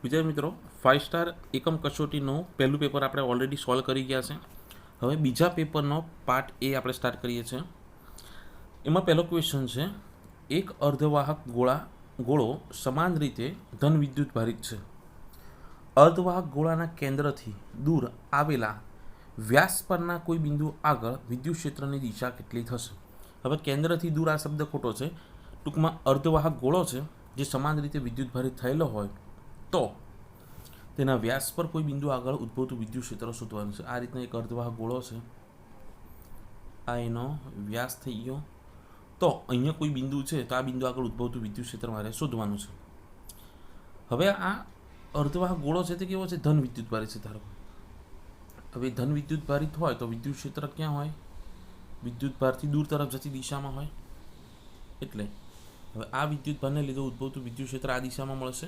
विद्यार्थी मित्रों 5 स्टार एकम कसोटीનું પહેલું પેપર આપણે ઓલરેડી સોલ્વ કરી ગયા છે। હવે બીજા પેપરનો પાર્ટ એ આપણે સ્ટાર્ટ કરીએ છીએ। એમાં પહેલો ક્વેશ્ચન છે, એક અર્ધવાહક ગોળો સમાન રીતે ધન વિદ્યુત ભારિત છે। અર્ધવાહક ગોળાના કેન્દ્રથી દૂર આવેલા વ્યાસ પરના કોઈ બિંદુ આગળ વિદ્યુત ક્ષેત્રની દિશા કેટલી થશે? હવે કેન્દ્રથી દૂર આ શબ્દ ખોટો છે। ટૂંકમાં અર્ધવાહક ગોળો છે જે સમાન રીતે વિદ્યુત ભારિત થયેલો હોય તો તેના વ્યાસ પર કોઈ બિંદુ આગળ ઉદ્ભવતું વિદ્યુત ક્ષેત્ર શોધવાનું છે। આ રીતના એક અર્ધવાહક ગોળો છે, આ એનો વ્યાસ થઈ ગયો, તો અહીંયા કોઈ બિંદુ છે તો આ બિંદુ આગળ ઉદ્ભવતું વિદ્યુત ક્ષેત્ર મારે શોધવાનું છે। હવે આ અર્ધવાહક ગોળો છે તે કેવો છે? ધન વિદ્યુત ભારિત છે। ધારો હવે ધન વિદ્યુત ભારિત હોય તો વિદ્યુત ક્ષેત્ર ક્યાં હોય? વિદ્યુત ભારથી દૂર તરફ જતી દિશામાં હોય। એટલે હવે આ વિદ્યુત ભારને લીધે ઉદ્ભવતું વિદ્યુત ક્ષેત્ર આ દિશામાં મળશે।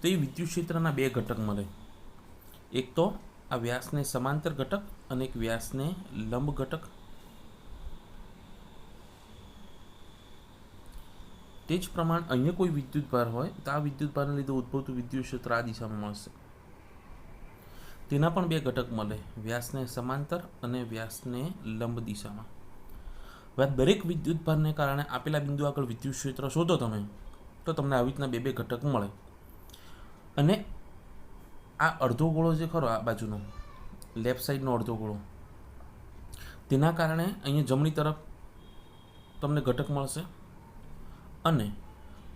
તો એ વિદ્યુત ક્ષેત્રના બે ઘટક મળે, એક તો આ વ્યાસને સમાંતર ઘટક અને એક વ્યાસને લંબ ઘટક। તે જ પ્રમાણે અહીંયા કોઈ વિદ્યુત ભાર હોય તો આ વિદ્યુત ભારને લીધે ઉદ્ભવતું વિદ્યુત ક્ષેત્ર આ દિશામાં મળશે। તેના પણ બે ઘટક મળે, વ્યાસને સમાંતર અને વ્યાસને લંબ દિશામાં। હવે દરેક વિદ્યુત ભારને કારણે આપેલા બિંદુ આગળ વિદ્યુત ક્ષેત્ર શોધો તમે, તો તમને આવી રીતના બે ઘટક મળે। અને આ અડધો ગોળો જે ખરો આ બાજુનો લેફ્ટ સાઈડનો અડધો ગોળો, તેના કારણે અહીંયા જમણી તરફ તમને ઘટક મળશે, અને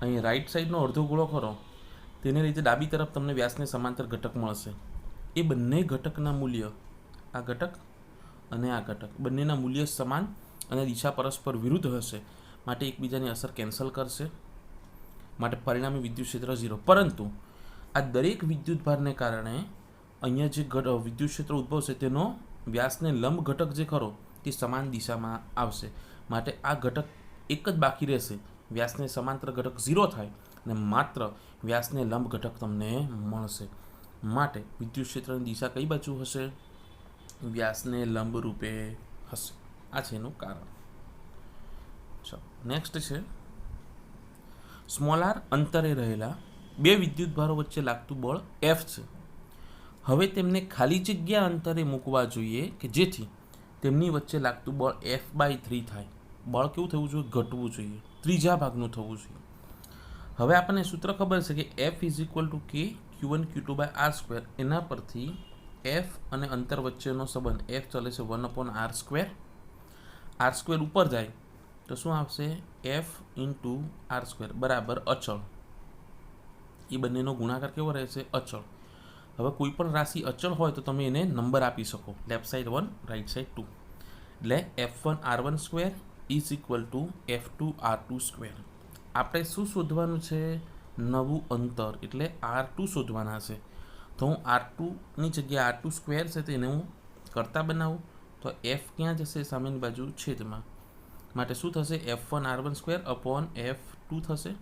અહીંયા રાઈટ સાઈડનો અડધો ગોળો ખરો તેને લીધે ડાબી તરફ તમને વ્યાસને સમાંતર ઘટક મળશે। એ બંને ઘટકના મૂલ્ય, આ ઘટક અને આ ઘટક બંનેના મૂલ્ય સમાન અને દિશા પરસ્પર વિરુદ્ધ હશે, માટે એકબીજાની અસર કેન્સલ કરશે, માટે પરિણામી વિદ્યુત ક્ષેત્ર 0। પરંતુ આ દરેક વિદ્યુત ભારને કારણે અહીંયા જે વિદ્યુત ક્ષેત્ર ઉદ્ભવશે તેનો વ્યાસને લંબ ઘટક જે ખરો તે સમાન દિશામાં આવશે, માટે આ ઘટક એક જ બાકી રહેશે, વ્યાસને સમાંતર ઘટક 0 થાય અને માત્ર વ્યાસને લંબ ઘટક તમને મળશે। માટે વિદ્યુત ક્ષેત્રની દિશા કઈ બાજુ હશે? વ્યાસને લંબ રૂપે હશે। આ છે એનું કારણ। ચાલો નેક્સ્ટ છે, સ્મોલ આર અંતરે રહેલા બે વિદ્યુત ભારો વચ્ચે લાગતું બળ F છે। હવે તેમને ખાલી જગ્યા અંતરે મૂકવા જોઈએ કે જેથી તેમની વચ્ચે લાગતું બળ F/3 થાય। બળ કેવું થવું જોઈએ? ઘટવું જોઈએ, ત્રીજા ભાગનું થવું જોઈએ। હવે આપણને સૂત્ર ખબર છે કે F = K Q1 Q2/r²। એના પરથી F અને અંતર વચ્ચેનો સંબંધ F ચાલે છે 1/r²। r² ઉપર જાય તો શું આવશે? F × r² બરાબર અચળ। એ બંનેનો ગુણાકાર કેવો રહેશે? અચળ। હવે કોઈ પણ રાશિ અચળ હોય તો તમે એને નંબર આપી શકો, લેફ્ટ સાઈડ 1 રાઈટ સાઈડ 2, એટલે F1r1² = F2r2²। આપણે શું શોધવાનું છે? નવું અંતર, એટલે r2 શોધવાના છે। તો હું r2ની જગ્યાએ r2² છે તેને હું કરતા બનાવું તો F ક્યાં જશે? સામેની બાજુ છેદમાં, માટે શું થશે? F1r1² / F2 થશે।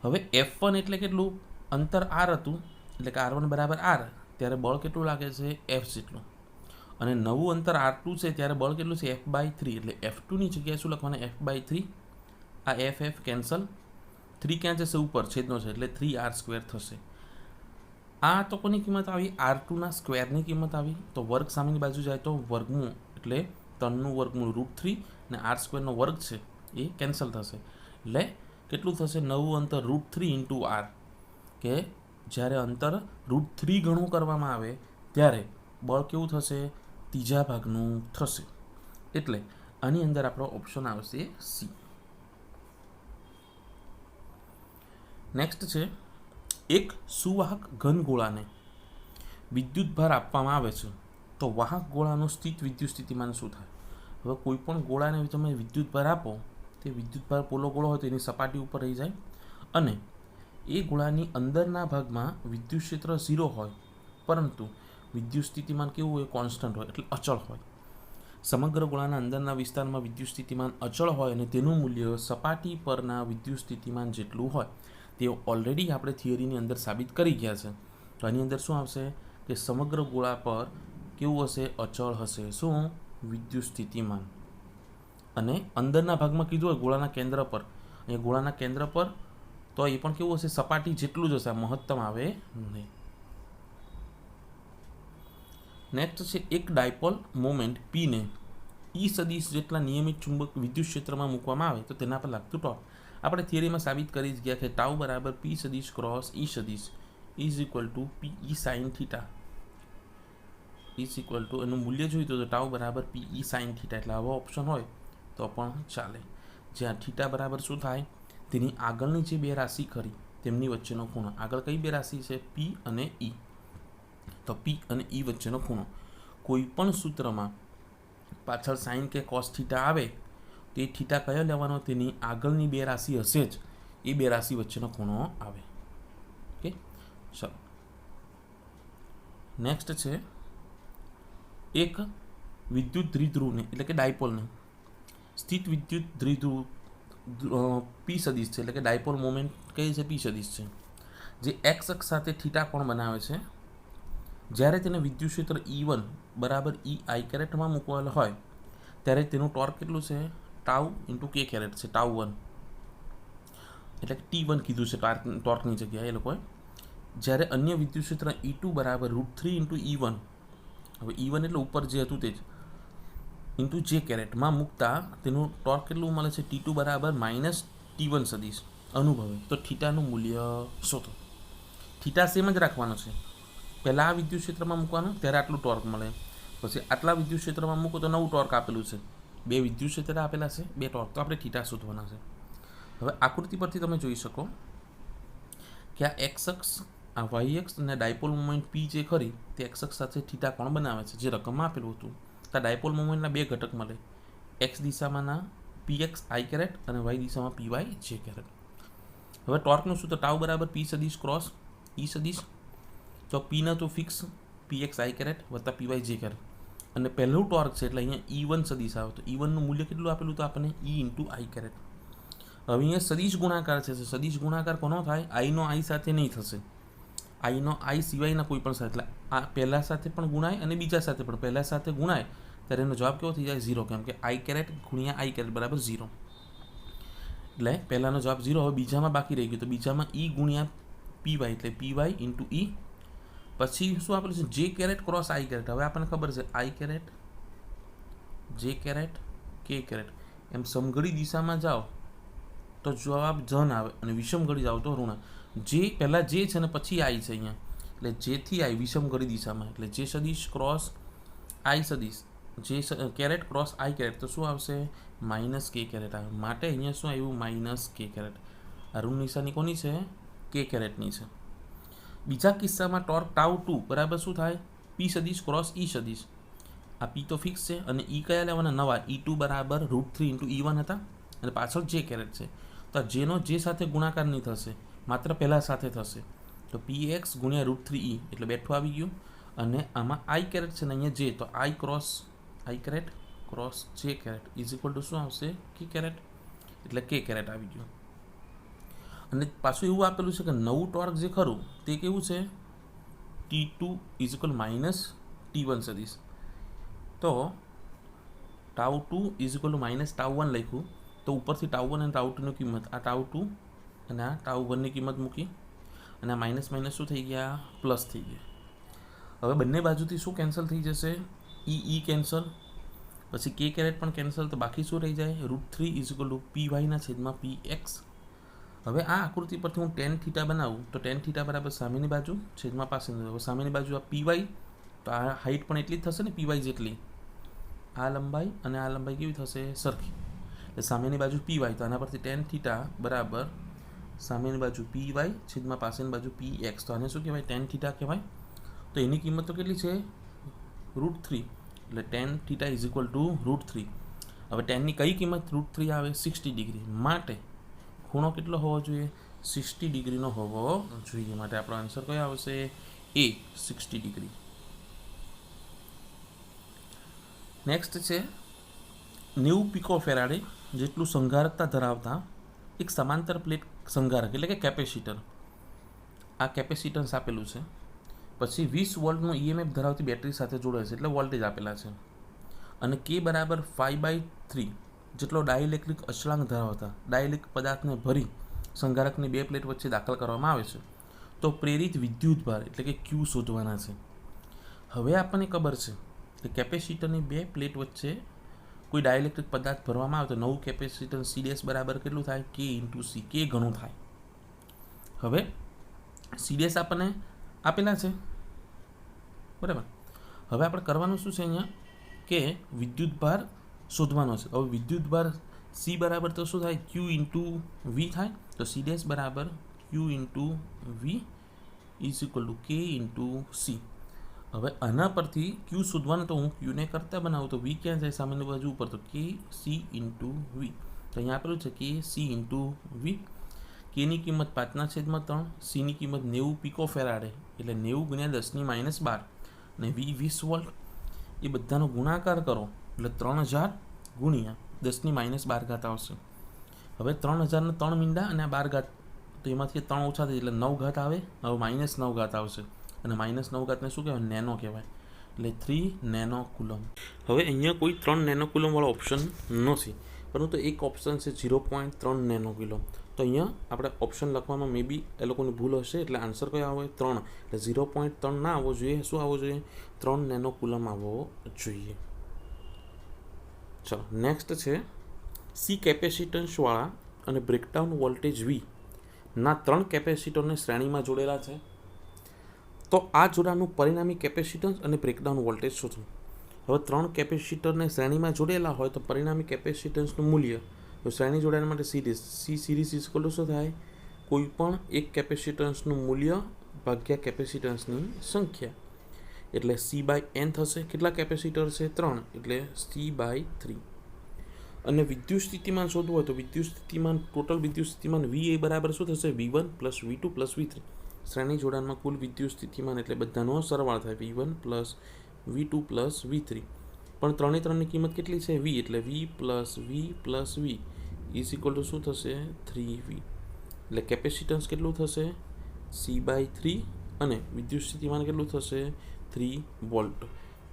હવે F1 એટલે કેટલું? અંતર r હતું, એટલે કે r1 = r, ત્યારે બળ કેટલું લાગે છે? F જેટલું। અને નવું અંતર r2 છે ત્યારે બળ કેટલું છે? F/3, એટલે F2ની જગ્યાએ શું લખવાના? F/3। આ F કેન્સલ, 3 ક્યાં જશે? ઉપર, છેદનો છે, એટલે 3r² થશે। આ તો કોની કિંમત આવી? r2ના સ્ક્વેરની કિંમત આવી। તો વર્ગ સામેની બાજુ જાય તો વર્ગમૂળ, એટલે 3નું વર્ગમૂળ √3 અને r² નો વર્ગ છે એ કેન્સલ થશે, એટલે કેટલું થશે? નવું અંતર √3 × r, કે જ્યારે અંતર √3 ગણું કરવામાં આવે ત્યારે બળ કેવું થશે? ત્રીજા ભાગનું થશે। એટલે આની અંદર આપણો ઓપ્શન આવશે C। નેક્સ્ટ છે, એક સુવાહક ઘન ગોળાને વિદ્યુત ભાર આપવામાં આવે છે તો વાહક ગોળાનું સ્થિત વિદ્યુત સ્થિતિમાન શું થાય? હવે કોઈ પણ ગોળાને તમે વિદ્યુત ભાર આપો, તે વિદ્યુત ભાર પોલો ગોળો હોય તો એની સપાટી ઉપર રહી જાય, અને એ ગોળાની અંદરના ભાગમાં વિદ્યુત ક્ષેત્ર 0 હોય, પરંતુ વિદ્યુત સ્થિતિમાન કેવું હોય? કોન્સ્ટન્ટ હોય, એટલે અચળ હોય। સમગ્ર ગોળાના અંદરના વિસ્તારમાં વિદ્યુત સ્થિતિમાન અચળ હોય અને તેનું મૂલ્ય સપાટી પરના વિદ્યુત સ્થિતિમાન જેટલું હોય, તે ઓલરેડી આપણે થિયરીની અંદર સાબિત કરી ગયા છે। તો આની અંદર શું આવશે કે સમગ્ર ગોળા પર કેવું હશે? અચળ હશે। શું? વિદ્યુત સ્થિતિમાન। અને અંદરના ભાગમાં કીધું હોય ગોળાના કેન્દ્ર પર, અહીંયા ગોળાના કેન્દ્ર પર તો એ પણ કેવું હશે, સપાટી જેટલું જ હશે, આ મહત્તમ આવે નહીં. નેક્સ્ટ છે એક ડાયપોલ મોમેન્ટ પીને ઈ સદિશ જેટલા નિયમિત ચુંબક વિદ્યુત ક્ષેત્રમાં મૂકવામાં આવે તો તેના પર લાગતું ટોર્ક. આપણે થિયરીમાં સાબિત કરી જ ગયા કે ટાઉ બરાબર પી સદિશ ક્રોસ ઈ સદિશ is equal two P E sine theta is equal two એનું મૂલ્ય જોઈતું તો ટાઉ બરાબર પી ઈ સાઇન થીટા, એટલે આવો ઓપ્શન હોય તો પણ ચાલે. જ્યાં થીટા બરાબર શું થાય, તેની આગળની જે બે રાશિ ખરી તેમની વચ્ચેનો ખૂણો. આગળ કઈ બે રાશિ છે, પી અને ઈ, તો પી અને ઈ વચ્ચેનો ખૂણો. કોઈ પણ સૂત્રમાં પાછળ સાઇન કે કોસ થીટા આવે તે થીટા કયો લેવાનો, તેની આગળની બે રાશિ હશે જ, એ બે રાશિ વચ્ચેનો ખૂણો આવે. ઓકે, ચલો નેક્સ્ટ છે એક વિદ્યુત દ્વિધ્રુવને એટલે કે ડાયપોલને સ્થિત વિદ્યુત દ્વિધ્રુવ પી સદિશ છે, એટલે કે ડાયપોલ મોમેન્ટ કઈ છે, પી સદિશ છે, જે એક્સ અક્ષ સાથે થીટા કોણ બનાવે છે. જ્યારે તેને વિદ્યુત ક્ષેત્ર E1 બરાબર ઈ આઈ કેરેટમાં મૂકવાયેલો હોય ત્યારે તેનું ટોર્ક કેટલું છે, ટાઉ ઇન્ટુ કે કેરેટ છે, ટાઉ 1, એટલે કે T1 કીધું છે ટોર્કની જગ્યાએ એ લોકોએ. જ્યારે અન્ય વિદ્યુત ક્ષેત્ર E2 બરાબર √3 ઇન્ટુ E1, હવે E1 એટલે ઉપર જે હતું તે જ, ઇન્ટુ જે કેરેટમાં મૂકતા તેનું ટોર્ક કેટલું મળે છે, T2 બરાબર -T1 સદિશ અનુભવે. તો થીટાનું મૂલ્ય શોધો. થીટા સેમ જ રાખવાનો છે, પહેલાં આ વિદ્યુત ક્ષેત્રમાં મૂકવાનું ત્યારે આટલું ટોર્ક મળે, પછી આટલા વિદ્યુત ક્ષેત્રમાં મૂકો તો નવું ટોર્ક આપેલું છે, બે વિદ્યુત ક્ષેત્ર આપેલા છે, બે ટોર્ક, તો આપણે થીટા શોધવાના છે. હવે આકૃતિ પરથી તમે જોઈ શકો કે આ એક્સ અક્ષ, આ વાય અક્ષ અને ડાયપોલ મોમેન્ટ પી જે ખરી તે એક્સ અક્ષ સાથે થીટા કોણ બનાવે છે, જે રકમમાં આપેલું હતું. તો ડાયપોલ મોમેન્ટના બે ઘટક મળે, એક્સ દિશામાંના પીએક્સ આઈ કેરેટ અને વાય દિશામાં પીવાય જે કેરેટ. હવે ટોર્કનું શું, તો ટાઉ બરાબર પી સદિશ ક્રોસ ઈ સદિશ, તો પીના તો ફિક્સ પીએક્સ આઈ કેરેટ વત્તા પીવાય જે કેરેટ, અને પહેલું ટોર્ક છે એટલે અહીંયા E1 સદિશ આવે, તો E1નું મૂલ્ય કેટલું આપેલું તો આપણને E ઇન્ટુ આઈ કેરેટ. હવે અહીંયા સદિશ ગુણાકાર છે, સદિશ ગુણાકાર કોનો થાય, આઈનો આઈ સાથે નહીં થશે, આઈનો આઈ સિવાયના કોઈ પણ સાથે, એટલે આ પહેલા સાથે પણ ગુણાય અને બીજા સાથે પણ, પહેલા સાથે ગુણાય ત્યારે એનો જવાબ કેવો થઈ જાય, 0, કેમ કે આઈ કેરેટ ગુણ્યા આઈ કેરેટ બરાબર 0, એટલે પહેલાનો જવાબ 0. હવે બીજામાં બાકી રહી ગયું, તો બીજામાં E ગુણ્યા પીવાય એટલે પીવાય ઇન્ટુ ઈ, પછી શું આપેલું છે, જે કેરેટ ક્રોસ આઈ કેરેટ. હવે આપણને ખબર છે આઈ કેરેટ, જે કેરેટ, કે કેરેટ, એમ સમઘડી દિશામાં જાઓ તો જવાબ ધન આવે અને વિષમઘડી જાઓ તો ઋણ. જે પહેલાં જે છે ને પછી આઈ છે અહીંયા, એટલે જેથી આઈ વિષમઘડી દિશામાં, એટલે જે સદિશ ક્રોસ આઈ સદિશ, જે કેરેટ ક્રોસ આઈ કેરેટ, તો શું આવશે, માઇનસ કે કેરેટ આવે. માટે અહીંયા શું આવ્યું, માઇનસ કે કેરેટ. આ ઋણ નિશાની કોની છે, કે કેરેટની છે. બીજા કિસ્સામાં ટોર્ક ટાઉ 2 બરાબર શું થાય, પી સદિશ ક્રોસ ઈ સદિશ. આ પી તો ફિક્સ છે અને ઈ કયા લેવાના, નવા, E2 બરાબર √3 ઇન્ટુ E1 હતા અને પાછળ જે કેરેટ છે, તો જેનો જે સાથે ગુણાકાર નહીં થશે, માત્ર પહેલાં સાથે થશે, તો PX ગુણ્યા √3E એટલે બેઠું આવી ગયું. અને આમાં આઈ કેરેટ છે ને અહીંયા જે, તો I cross I caret cross J caret is equal to શું આવશે, કે કેરેટ, એટલે કે કેરેટ આવી ગયું. અને પાછું એવું આપેલું છે કે નવું ટોર્ક જે ખરું તે કેવું છે, T2 ઇઝ ઇક્વલ -T1 સદિશ. તો tau 2 is equal two tau 1 લખ્યું, તો ઉપરથી ટાઉ 1 અને ટાઉ 2ની કિંમત, આ ટાઉ 2 અને આ ટાઉ 1ની કિંમત મૂકી, અને આ માઇનસ માઇનસ શું થઈ ગયા, પ્લસ થઈ ગયા. હવે બંને બાજુથી શું કેન્સલ થઈ જશે, ઈ કેન્સલ, પછી કે કેરેટ પણ કેન્સલ, તો બાકી શું રહી જાય, √3 ઇઝ ઇક્વલ ટુ પીવાયના છેદમાં PX. હવે આ આકૃતિ પરથી હું ટેન થીટા બનાવું તો ટેન થીટા બરાબર સામેની બાજુ છેદમાં પાસેની. હવે સામેની બાજુ આ પીવાય, તો આ હાઇટ પણ એટલી જ થશે ને પીવાય જેટલી, આ લંબાઈ અને આ લંબાઈ કેવી થશે, સરખી, એટલે સામેની બાજુ પીવાય, તો આના પરથી ટેન થીટા બરાબર સામેની બાજુ પીવાય છેદમાં પાસેની બાજુ PX, તો આને શું કહેવાય, ટેન થીટા કહેવાય. તો એની કિંમત તો કેટલી છે, √3, એટલે ten theta is equal two √3. હવે ટેનની કઈ કિંમત √3 આવે, 60 ડિગ્રી. માટે ખૂણો કેટલો હોવો જોઈએ, 60 ડિગ્રીનો હોવો જોઈએ. માટે આપણો આન્સર કયો આવશે, A 60 ડિગ્રી. નેક્સ્ટ છે 90 પિકોફેરાડે જેટલું સંગારકતા ધરાવતા એક સમાંતર પ્લેટ સંગારક એટલે કે કેપેસિટર. આ કેપેસિટન્સ આપેલું છે. પછી 20 વોલ્ટનું EMF ધરાવતી બેટરી સાથે જોડાય છે, એટલે વોલ્ટેજ આપેલા છે. અને K બરાબર 5/3 જેટલો ડાઇલેક્ટ્રિક અચળાંક ધરાવતા ડાઇલેક્ટ્રિક પદાર્થને ભરી સંગારકની બે પ્લેટ વચ્ચે દાખલ કરવામાં આવે છે તો પ્રેરિત વિદ્યુતભાર એટલે કે ક્યુ શોધવાના છે. હવે આપણને ખબર છે કે કેપેસિટરની બે પ્લેટ વચ્ચે કોઈ ડાયલેક્ટ્રિક પદાર્થ ભરવામાં આવે તો નવું કેપેસિટન્સ સીડીએસ બરાબર કેટલું થાય? કે ઇન્ટુ સી, કે ઘણું થાય. હવે સીડીએસ આપણને આપેલા છે, બરાબર. હવે આપણે કરવાનું શું છે અહીંયા કે વિદ્યુતભાર શોધવાનો છે. હવે વિદ્યુતભાર સી બરાબર તો શું થાય? ક્યુ ઇન્ટુ વી થાય. તો સીડીએસ બરાબર Q into V is equal to K into C. હવે આના પરથી ક્યુ શોધવાનું તો હું ક્યુને કરતા બનાવું તો વી ક્યાં જાય? સામેની બાજુ ઉપર, તો કે સી ઇન્ટુ વી. તો અહીંયા આપેલું છે કે સી ઇન્ટુ વી. કેની કિંમત 5/3, સીની કિંમત 90 પીકો ફેરાડે એટલે 90 ગુણ્યા 10⁻12 અને વી 20 વોલ્ટ. એ બધાનો ગુણાકાર કરો એટલે 3000 ગુણ્યા 10⁻12 આવશે. હવે 3000 3 મીંડા અને 12 તો એમાંથી 3 ઓછા થઈ એટલે 9 આવે. હવે -9 આવશે અને -9 શું કહેવાય? નેનો કહેવાય. એટલે 3 નેનો કુલમ. હવે અહીંયા કોઈ 3 નેનો કુલમવાળો ઓપ્શન નથી, પરંતુ એક ઓપ્શન છે 0.3 નેનો કુલમ. તો અહીંયા આપણે ઓપ્શન લખવામાં મે બી એ લોકોની ભૂલ હશે, એટલે આન્સર કયો આવે? 3. એટલે 0.3 ના આવવો જોઈએ. શું આવવો જોઈએ? 3 નેનો કુલમ આવવો જોઈએ. ચલો નેક્સ્ટ છે સી કેપેસિટન્સવાળા અને બ્રેકડાઉન વોલ્ટેજ વી ના 3 કેપેસિટરને શ્રેણીમાં જોડેલા છે. તો આ જોડાણનું પરિણામી કેપેસિટન્સ અને બ્રેકડાઉન વોલ્ટેજ શોધો. હવે 3 કેપેસિટરને શ્રેણીમાં જોડેલા હોય તો પરિણામી કેપેસિટન્સનું મૂલ્ય, તો શ્રેણી જોડાણ માટે સિરીઝ ઇઝ ઇક્વલ ટુ શું થાય? કોઈ પણ એક કેપેસિટન્સનું મૂલ્ય ભાગ્યા કેપેસિટન્સની સંખ્યા, એટલે C/n થશે. કેટલા કેપેસિટર છે? 3, એટલે C/3. અને વિદ્યુત સ્થિતિમાન શોધવું હોય તો વિદ્યુત સ્થિતિમાન ટોટલ વિદ્યુત સ્થિતિમાન VA બરાબર શું થશે? V1 + V2 + V3. શ્રેણી જોડાણમાં કુલ વિદ્યુત સ્થિતિમાન એટલે બધાનો સરવાળો થાય V1 + V2 + V3. પણ 3ની કિંમત કેટલી છે? V, એટલે V + V + V is equal to શું થશે? 3V. એટલે કેપેસિટન્સ કેટલું થશે? C/3 અને વિદ્યુત સ્થિતિમાન કેટલું થશે? 3 વોલ્ટ.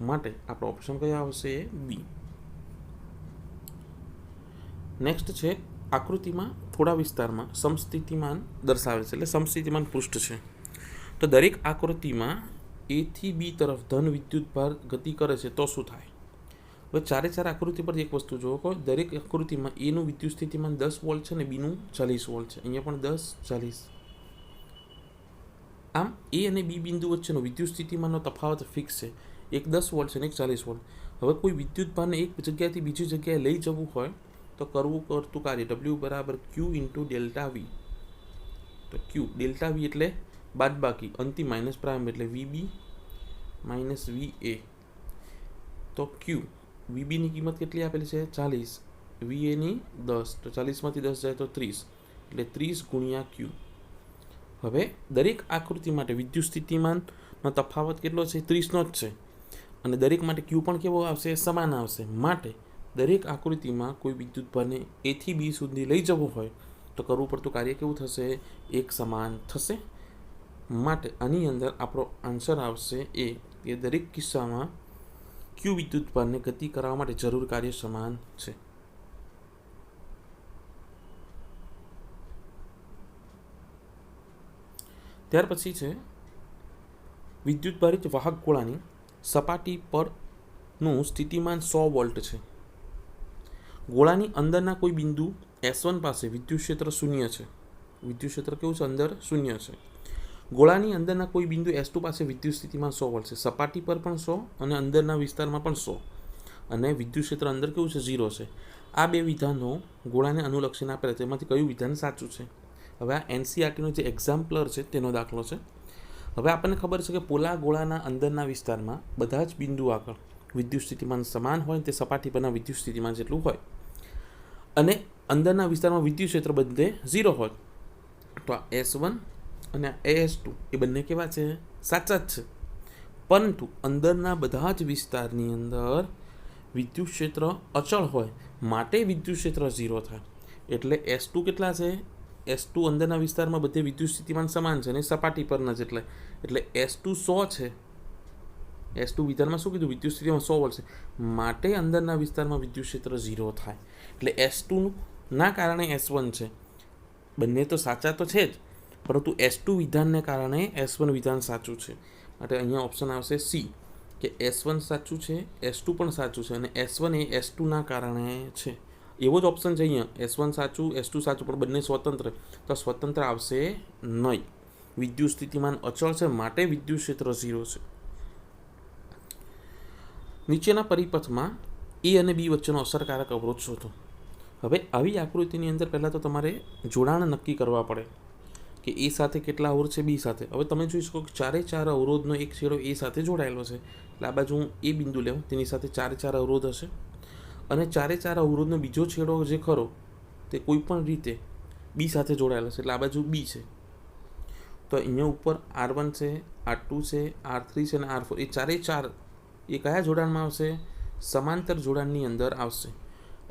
માટે આપણો ઓપ્શન કયો આવશે? બી. નેક્સ્ટ છે આકૃતિમાં થોડા વિસ્તારમાં સમસ્થિતિમાન દર્શાવે છે, એટલે સમસ્થિતિમાન પૃષ્ઠ છે. તો દરેક આકૃતિમાં A થી B તરફ ધન વિદ્યુતભાર ગતિ કરે છે તો શું થાય? હવે ચારે આકૃતિ પર એક વસ્તુ જુઓ કે દરેક આકૃતિમાં Aનું વિદ્યુત સ્થિતિમાન 10 વોલ્ટ છે અને Bનું 40 વોલ્ટ છે. અહીંયા પણ 10, 40. આમ A અને B બિંદુ વચ્ચેનો વિદ્યુત સ્થિતિમાનનો તફાવત ફિક્સ છે. એક 10 વોલ્ટ છે અને એક 40 વોલ્ટ. હવે કોઈ વિદ્યુતભારને એક જગ્યાએથી બીજી જગ્યાએ લઈ જવું હોય તો કરતું કાર્ય W બરાબર Q ઇન્ટુ ડેલ્ટા વી. તો Q ડેલ્ટા વી એટલે બાદબાકી અંતિમ માઇનસ પ્રારંભ એટલે VB માઇનસ VA. તો Q VBની કિંમત કેટલી આપેલી છે? 40. VAની 10. તો 40માંથી 10 જાય તો 30, એટલે 30 ગુણ્યા Q. હવે દરેક આકૃતિ માટે વિદ્યુત સ્થિતિમાનનો તફાવત કેટલો છે? 30નો જ છે. અને દરેક માટે Q પણ કેવો આવશે? સમાન આવશે. માટે દરેક આકૃતિમાં કોઈ વિદ્યુતભારને A થી B સુધી લઈ જવું હોય તો કરવું પડતું કાર્ય કેવું થશે? એક સમાન થશે. માટે આની અંદર આપણો આન્સર આવશે A, કે દરેક કિસ્સામાં Q વિદ્યુતભારને ગતિ કરાવવા માટે જરૂર કાર્ય સમાન છે. ત્યાર પછી છે વિદ્યુતભારિત વાહક ગોળાની સપાટી પરનું સ્થિતિમાન 100 વોલ્ટ છે. ગોળાની અંદરના કોઈ બિંદુ S1 પાસે વિદ્યુત ક્ષેત્ર 0 છે. વિદ્યુત ક્ષેત્ર કેવું છે? અંદર 0 છે. ગોળાની અંદરના કોઈ બિંદુ S2 પાસે વિદ્યુત સ્થિતિમાન 100 વોલ્ટ છે. સપાટી પર પણ 100 અને અંદરના વિસ્તારમાં પણ 100. અને વિદ્યુત ક્ષેત્ર અંદર કેવું છે? 0 છે. આ બે વિધાનો ગોળાને અનુલક્ષીને આપેલા છે. એમાંથી કયું વિધાન સાચું છે? હવે આ NCERTનો જે એક્ઝામ્પલર છે તેનો દાખલો છે. હવે આપણને ખબર છે કે પોલા ગોળાના અંદરના વિસ્તારમાં બધા જ બિંદુ આગળ વિદ્યુત સ્થિતિમાન સમાન હોય, તે સપાટી પરના વિદ્યુત સ્થિતિમાન જેટલું હોય, અને અંદરના વિસ્તારમાં વિદ્યુત ક્ષેત્ર બધે 0 હોય. તો આ S1 અને આ S2 એ બંને કેવા છે? સાચા જ છે. પરંતુ અંદરના બધા જ વિસ્તારની અંદર વિદ્યુત ક્ષેત્ર અચળ હોય, માટે વિદ્યુત ક્ષેત્ર 0 થાય. એટલે S2 કેટલા છે? S2 અંદરના વિસ્તારમાં બધે વિદ્યુત સ્થિતિમાન સમાન છે અને સપાટી પરના જેટલા, એટલે S2 100 છે. S2 વિધાનમાં શું કીધું? વિદ્યુત સ્થિતિમાન 100 વોલ્ટ છે. માટે અંદરના વિસ્તારમાં વિદ્યુત ક્ષેત્ર 0 થાય. એટલે S2 ના કારણે S1 છે. બંને તો સાચા તો છે જ, પરંતુ S2 વિધાનને કારણે S1 વિધાન સાચું છે. માટે અહીંયા ઓપ્શન આવશે સી, કે S1 સાચું છે, S2 પણ સાચું છે અને S1 એ S2ના કારણે છે. એવો જ ઓપ્શન છે અહીંયા, S1 સાચું, S2 સાચું, પણ બંને સ્વતંત્ર, તો સ્વતંત્ર આવશે નહીં. વિદ્યુત સ્થિતિમાન અચળ છે, માટે વિદ્યુત ક્ષેત્ર 0 છે. નીચેના પરિપથમાં એ અને બી વચ્ચેનો અસરકારક અવરોધ શોધો. હવે આવી આકૃતિની અંદર પહેલાં તો તમારે જોડાણ નક્કી કરવા પડે કે એ સાથે કેટલા અવરોધ છે, બી સાથે. હવે તમે જોઈ શકો કે 4 અવરોધનો એક છેડો એ સાથે જોડાયેલો છે, એટલે આ બાજુ હું એ બિંદુ લેવું, તેની સાથે 4 અવરોધ હશે, અને 4 અવરોધનો બીજો છેડો જે ખરો તે કોઈ પણ રીતે બી સાથે જોડાયેલો છે, એટલે આ બાજુ બી છે. તો અહીંયા ઉપર R1 છે, R2 છે, R3 છે અને R4, એ 4 એ કયા જોડાણમાં આવશે? સમાંતર જોડાણની અંદર આવશે.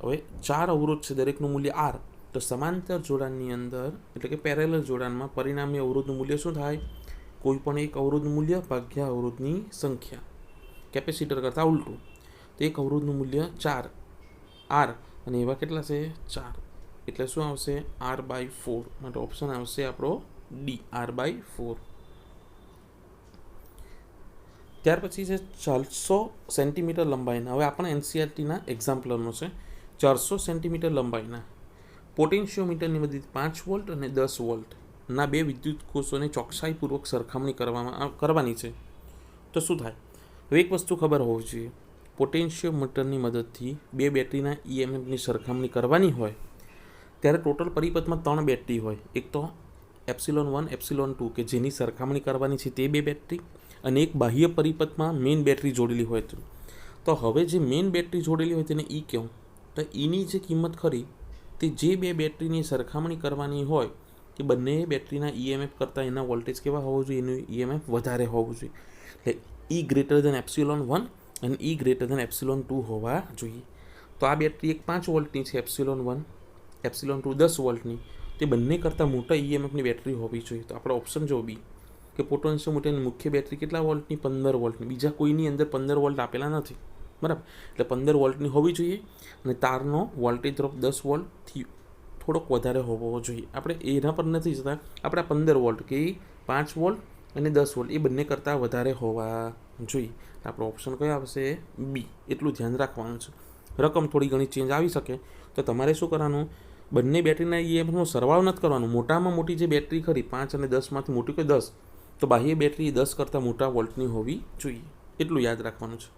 હવે 4 અવરોધ છે, દરેકનું મૂલ્ય R, તો સમાંતર જોડાણની અંદર એટલે કે પેરેલલ જોડાણમાં પરિણામી અવરોધનું મૂલ્ય શું થાય? કોઈ પણ એક અવરોધનું મૂલ્ય ભાગ્યા અવરોધની સંખ્યા, કેપેસિટર કરતાં ઉલટું. તો એક અવરોધનું મૂલ્ય 4 R અને એવા કેટલા છે? 4, એટલે શું આવશે? R/4. માટે ઓપ્શન આવશે આપણો ડી, R/4. ત્યાર પછી છે 400 સેન્ટીમીટર લંબાઈના. હવે આપણે NCERTના એક્ઝામ્પલરનો છે. 400 સેન્ટીમીટર લંબાઈના પોટેન્શિયોમીટરની મદદથી 5 વોલ્ટ અને 10 વોલ્ટના બે વિદ્યુત કોષોને ચોકસાઈપૂર્વક સરખામણી કરવાની છે. તો શું થાય? હવે એક વસ્તુ ખબર હોવી જોઈએ, પોટેન્શિયોમીટરની મદદથી બે બેટરીના EMFની સરખામણી કરવાની હોય ત્યારે ટોટલ પરિપથમાં 3 બેટરી હોય. એક તો ε1, ε2 કે જેની સરખામણી કરવાની છે તે બે બેટરી, અને એક બાહ્ય પરિપથમાં મેઇન બેટરી જોડેલી હોય. તો હવે જે મેઇન બેટરી જોડેલી હોય તેને E કહેવું. તો Eની જે કિંમત ખરી તે જે બે બેટરીની સરખામણી કરવાની હોય તે બંને બેટરીના EMF કરતાં એના વોલ્ટેજ કેવા હોવો જોઈએ? એનું EMF વધારે હોવું જોઈએ. એટલે E ε1 અને E ε2 હોવા જોઈએ. તો આ બેટરી એક 5 વોલ્ટની છે, ε1, ε2 10 વોલ્ટની, તે બંને કરતાં મોટા EMFની બેટરી હોવી જોઈએ. તો આપણે ઓપ્શન જો બી, કે પોટેન્શિયોમીટરની મુખ્ય બેટરી કેટલા વોલ્ટની? 15 વોલ્ટની. બીજા કોઈની અંદર 15 વોલ્ટ આપેલા નથી, બરાબર? એટલે 15 વોલ્ટની હોવી જોઈએ, અને તારનો વોલ્ટેજ ડ્રોપ 10 વોલ્ટથી થોડોક વધારે હોવો જોઈએ. આપણે એના પર નથી જતા, આપણે 15 વોલ્ટ કે 5 વોલ્ટ અને 10 વોલ્ટ એ બંને કરતાં વધારે હોવા જોઈએ. આપણો ઓપ્શન કયો આવશે? બી. એટલું ધ્યાન રાખવાનું છે. રકમ થોડી ઘણી ચેન્જ આવી શકે, તો તમારે શું કરવાનું? બંને બેટરીના EMFનો સરવાળો નથી કરવાનો. મોટામાં મોટી જે બેટરી ખરી 5 અને 10માંથી મોટી કોઈ 10, તો બાહ્ય બેટરી 10 કરતાં મોટા વોલ્ટની હોવી જોઈએ. એટલું યાદ રાખવાનું છે.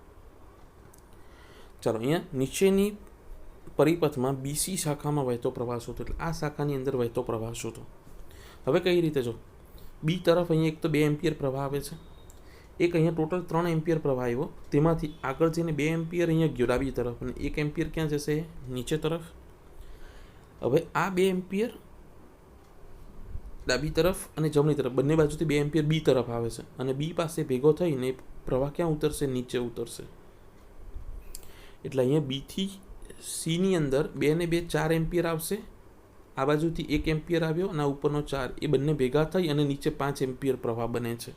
ચાલો, અહીંયા નીચેની પરિપથમાં BC શાખામાં વહેતો પ્રવાહ શોધો. એટલે આ શાખાની અંદર વહેતો પ્રવાહ શોધો. હવે કઈ રીતે? જો બી તરફ અહીંયા એક તો 2 એમ્પિયર પ્રવાહ આવે છે, એક અહીંયા ટોટલ 3 એમ્પિયર પ્રવાહ આવ્યો, તેમાંથી આગળ જઈને 2 એમ્પિયર અહીંયા ગયો ડાબી તરફ, અને 1 એમ્પિયર ક્યાં જશે? નીચે તરફ. હવે આ 2 એમ્પિયર ડાબી તરફ અને જમણી તરફ બંને બાજુથી 2 એમ્પિયર બી તરફ આવે છે, અને બી પાસે ભેગો થઈને પ્રવાહ ક્યાં ઉતરશે? નીચે ઉતરશે. એટલે અહીંયા બીથી સીની અંદર 2 ને 2 4 એમ્પિયર આવશે, આ બાજુથી 1 એમ્પિયર આવ્યો અને આ ઉપરનો 4, એ બંને ભેગા થઈ અને નીચે 5 એમ્પિયર પ્રવાહ બને છે.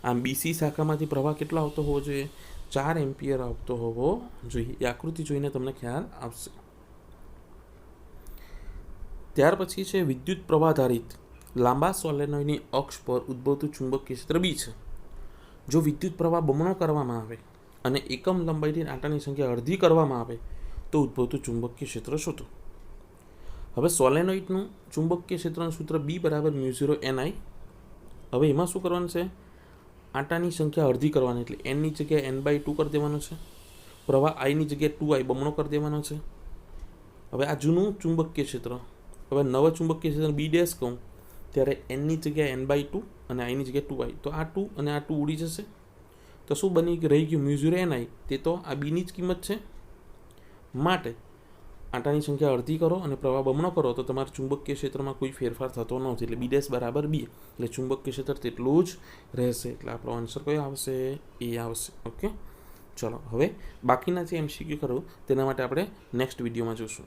આમ BC શાખામાંથી પ્રવાહ કેટલો આવતો હોવો જોઈએ? 4 એમ્પિયર આવતો હોવો જોઈએ. એ આકૃતિ જોઈને તમને ખ્યાલ આવશે. ત્યાર પછી છે વિદ્યુત પ્રવાહ-ધારિત લાંબા સોલેનોઇડની અક્ષ પર ઉદ્ભવતું ચુંબકીય ક્ષેત્ર બી છે. જો વિદ્યુત પ્રવાહ બમણો કરવામાં આવે અને એકમ લંબાઈથી આંટાની સંખ્યા અડધી કરવામાં આવે તો ઉદ્ભવતું ચુંબકીય ક્ષેત્ર શોધો. હવે સોલેનોઇડનું ચુંબકીય ક્ષેત્રનું સૂત્ર B = μ0 Ni. હવે એમાં શું કરવાનું છે? આંટાની સંખ્યા અડધી કરવાની, એટલે Nની જગ્યાએ N/2 કરી દેવાનો છે. પ્રવાહ Iની જગ્યાએ 2I બમણો કરી દેવાનો છે. હવે આ જૂનું ચુંબકીય ક્ષેત્ર, હવે નવા ચુંબકીય ક્ષેત્ર B' કહું ત્યારે Nની જગ્યાએ N/2 અને Iની જગ્યાએ 2I. તો આ 2 અને આ 2 ઉડી જશે. તો શું બની રહી ગયું? μ0 Ni. તે તો આ બીની જ કિંમત છે. માટે આંટાની સંખ્યા અડધી કરો અને પ્રવાહ બમણો કરો તો તમારા ચુંબકીય ક્ષેત્રમાં કોઈ ફેરફાર થતો નથી. એટલે B' = B, એટલે ચુંબકીય ક્ષેત્ર તેટલું જ રહેશે. એટલે આપણો આન્સર કયો આવશે? એ આવશે. ઓકે, ચલો હવે બાકીના જે MCQ કરું તેના માટે આપણે નેક્સ્ટ વિડીયોમાં જોઈશું.